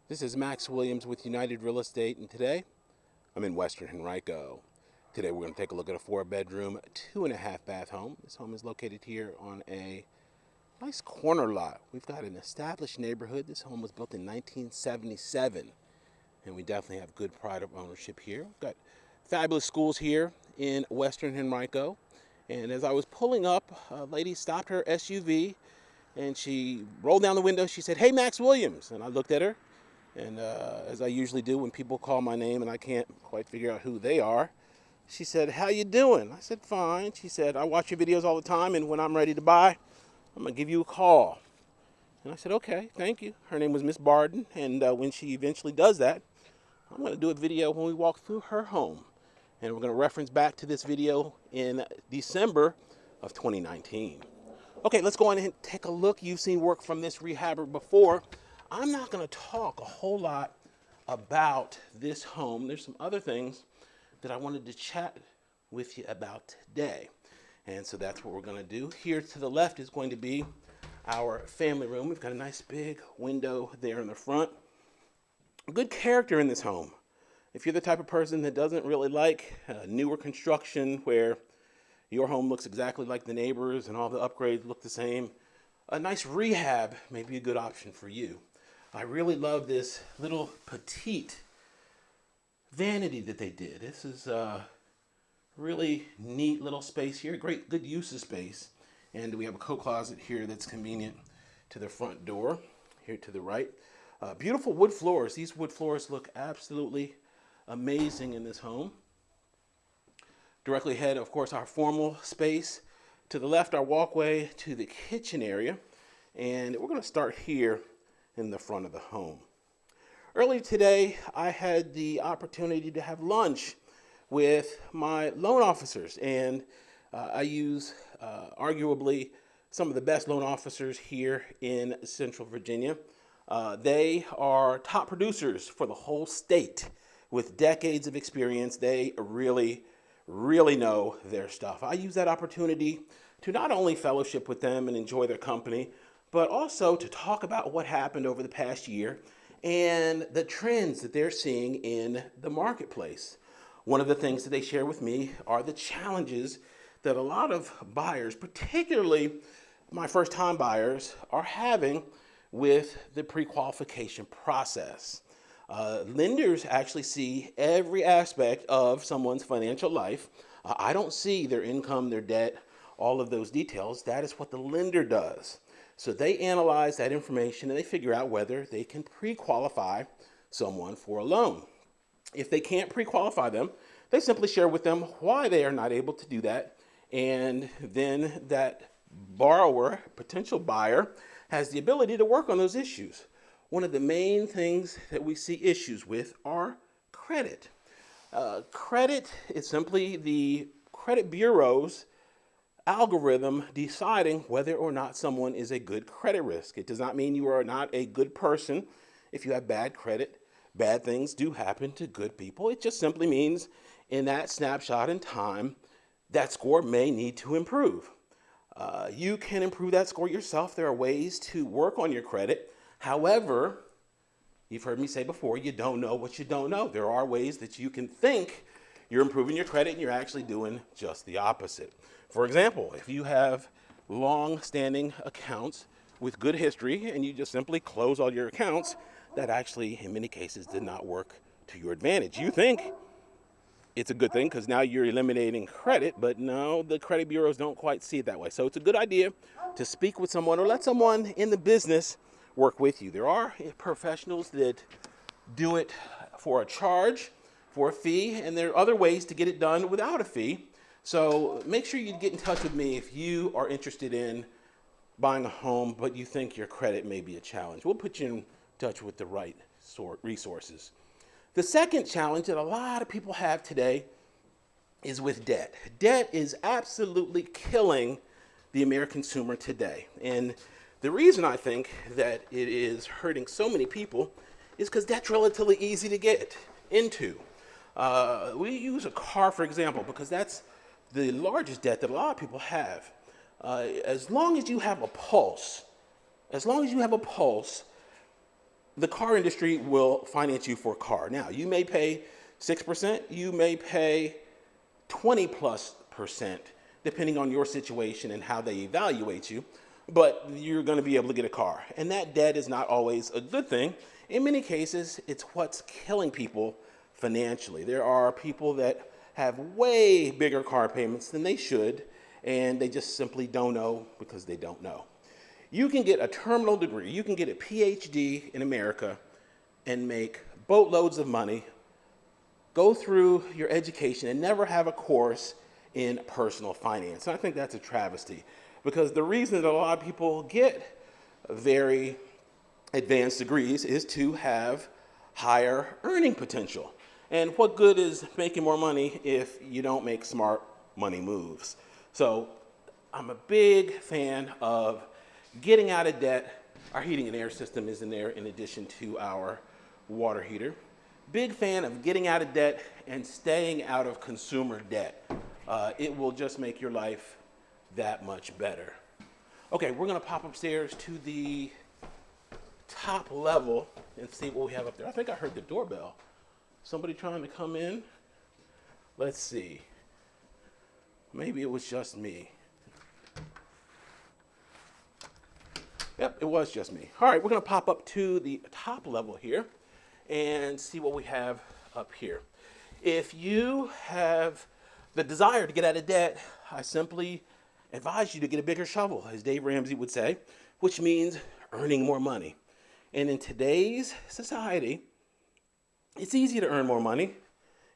This is Max Williams with United Real Estate, and today I'm in Western Henrico. Today we're going to take a look at a 4-bedroom, 2.5-bath home. This home is located here on a nice corner lot. We've got an established neighborhood. This home was built in 1977, and we definitely have good pride of ownership here. We've got fabulous schools here in Western Henrico. And as I was pulling up, a lady stopped her SUV and she rolled down the window. She said, "Hey, Max Williams." And I looked at her. And as I usually do when people call my name and I can't quite figure out who they are, she said, "How you doing?" I said, "Fine." She said, "I watch your videos all the time, and when I'm ready to buy, I'm going to give you a call." And I said, "Okay, thank you." Her name was Miss Barden, and when she eventually does that, I'm going to do a video when we walk through her home. And we're going to reference back to this video in December of 2019. Okay, let's go on and take a look. You've seen work from this rehabber before. I'm not going to talk a whole lot about this home. There's some other things that I wanted to chat with you about today. And so that's what we're going to do. Here to the left is going to be our family room. We've got a nice big window there in the front. Good character in this home. If you're the type of person that doesn't really like newer construction where your home looks exactly like the neighbors and all the upgrades look the same, a nice rehab may be a good option for you. I really love this little petite vanity that they did. This is a really neat little space here. Good use of space. And we have a coat closet here that's convenient to the front door, here to the right. Beautiful wood floors. These wood floors look absolutely amazing in this home. Directly ahead, of course, our formal space. To the left, our walkway to the kitchen area. And we're going to start here in the front of the home. Earlier today, I had the opportunity to have lunch with my loan officers, and I use arguably some of the best loan officers here in Central Virginia. They are top producers for the whole state with decades of experience. They really know their stuff. I use that opportunity to not only fellowship with them and enjoy their company, but also to talk about what happened over the past year and the trends that they're seeing in the marketplace. One of the things that they share with me are the challenges that a lot of buyers, particularly my first-time buyers, are having with the pre-qualification process. Lenders actually see every aspect of someone's financial life. I don't see their income, their debt, all of those details. That is what the lender does. So they analyze that information and they figure out whether they can pre-qualify someone for a loan. If they can't pre-qualify them, they simply share with them why they are not able to do that. And then that borrower, potential buyer, has the ability to work on those issues. One of the main things that we see issues with are credit. Credit is simply the credit bureau's algorithm deciding whether or not someone is a good credit risk. It does not mean you are not a good person if you have bad credit. Bad things do happen to good people. It just simply means in that snapshot in time, that score may need to improve. You can improve that score yourself. There are ways to work on your credit. However, you've heard me say before, you don't know what you don't know. There are ways that you can think you're improving your credit and you're actually doing just the opposite. For example, if you have long-standing accounts with good history and you just simply close all your accounts, that actually, in many cases, did not work to your advantage. You think it's a good thing because now you're eliminating credit, but no, the credit bureaus don't quite see it that way. So it's a good idea to speak with someone or let someone in the business work with you. There are professionals that do it for a charge, for a fee, and there are other ways to get it done without a fee. So make sure you get in touch with me if you are interested in buying a home, but you think your credit may be a challenge. We'll put you in touch with the right resources. The second challenge that a lot of people have today is with debt. Debt is absolutely killing the American consumer today. And the reason I think that it is hurting so many people is because debt's relatively easy to get into. We use a car, for example, because that's the largest debt that a lot of people have. As long as you have a pulse, the car industry will finance you for a car. Now, you may pay 6%, you may pay 20+%, depending on your situation and how they evaluate you, but you're going to be able to get a car. And that debt is not always a good thing. In many cases, it's what's killing people financially. There are people that have way bigger car payments than they should, and they just simply don't know because they don't know. You can get a terminal degree, you can get a PhD in America and make boatloads of money, go through your education and never have a course in personal finance. And I think that's a travesty, because the reason that a lot of people get very advanced degrees is to have higher earning potential. And what good is making more money if you don't make smart money moves? So I'm a big fan of getting out of debt. Our heating and air system is in there in addition to our water heater. Big fan of getting out of debt and staying out of consumer debt. It will just make your life that much better. Okay, we're gonna pop upstairs to the top level and see what we have up there. I think I heard the doorbell. Somebody trying to come in? Let's see. Maybe it was just me. Yep, it was just me. All right, we're gonna pop up to the top level here and see what we have up here. If you have the desire to get out of debt, I simply advise you to get a bigger shovel, as Dave Ramsey would say, which means earning more money. And in today's society, it's easy to earn more money.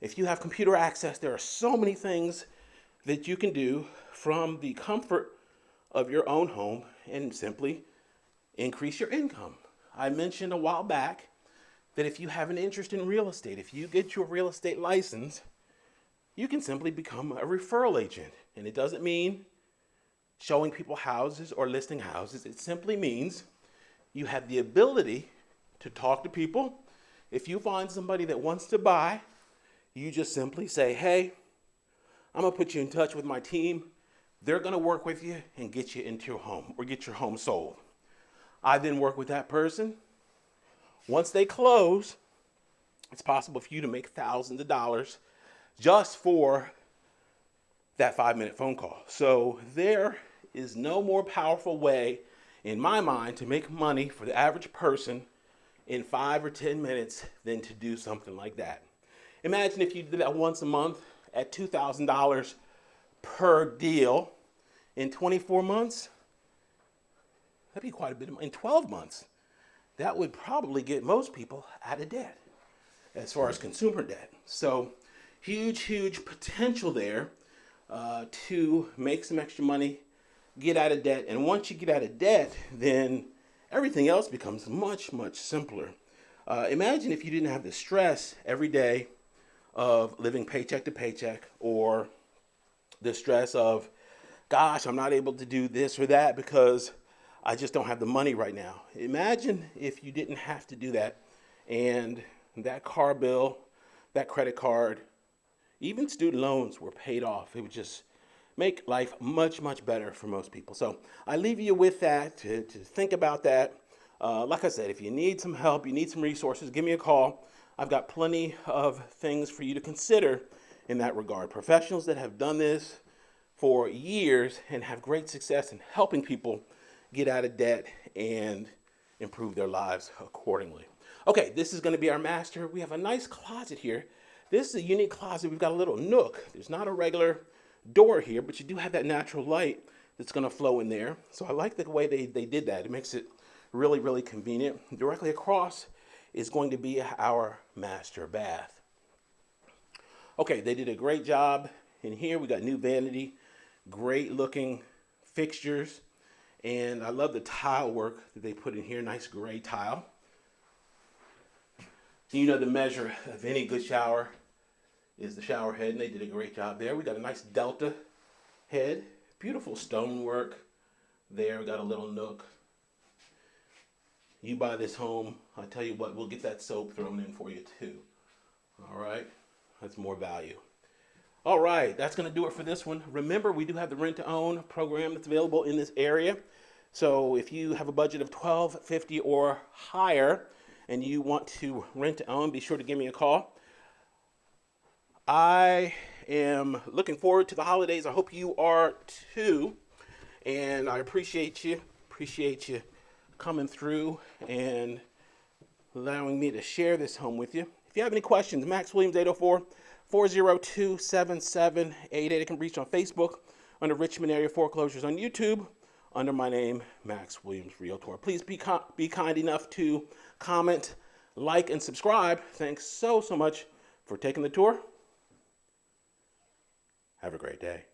If you have computer access, there are so many things that you can do from the comfort of your own home and simply increase your income. I mentioned a while back that if you have an interest in real estate, if you get your real estate license, you can simply become a referral agent. And it doesn't mean showing people houses or listing houses. It simply means you have the ability to talk to people. If you find somebody that wants to buy, you just simply say, hey, I'm gonna put you in touch with my team. They're gonna work with you and get you into your home or get your home sold. I then work with that person. Once they close, it's possible for you to make thousands of dollars just for that 5-minute phone call. So there is no more powerful way, in my mind, to make money for the average person in 5 or 10 minutes than to do something like that. Imagine if you did that once a month at $2,000 per deal in 24 months. That'd be quite a bit of money. In 12 months, that would probably get most people out of debt as far as consumer debt. So huge potential there to make some extra money, get out of debt. And once you get out of debt, then everything else becomes much simpler. Imagine if you didn't have the stress every day of living paycheck to paycheck, or the stress of, gosh, I'm not able to do this or that because I just don't have the money right now. Imagine if you didn't have to do that, and that car bill, that credit card, even student loans were paid off. It would just make life much better for most people. So I leave you with that to think about that. Like I said, if you need some help, you need some resources, give me a call. I've got plenty of things for you to consider in that regard. Professionals that have done this for years and have great success in helping people get out of debt and improve their lives accordingly. Okay, this is going to be our master. We have a nice closet here. This is a unique closet. We've got a little nook. There's not a regular door here, but you do have that natural light that's going to flow in there. So I like the way they did that. It makes it really convenient. Directly across is going to be our master bath. Okay, they did a great job in here. We got new vanity, great looking fixtures, and I love the tile work that they put in here. Nice gray tile. You know, the measure of any good shower is the shower head, and they did a great job there. We got a nice delta head, beautiful stonework there. We got a little nook. You buy this home, I tell you what, we'll get that soap thrown in for you too. All right, that's more value. All right, that's going to do it for this one. Remember, we do have the rent-to-own program that's available in this area. So if you have a budget of $1,250 or higher, and you want to rent to own, be sure to give me a call. I am looking forward to the holidays. I hope you are too. And I appreciate you. Appreciate you coming through and allowing me to share this home with you. If you have any questions, Max Williams 804-402-7788. You can reach on Facebook under Richmond Area Foreclosures, on YouTube under my name, Max Williams Realtor. Please be kind enough to comment, like, and subscribe. Thanks so much for taking the tour. Have a great day.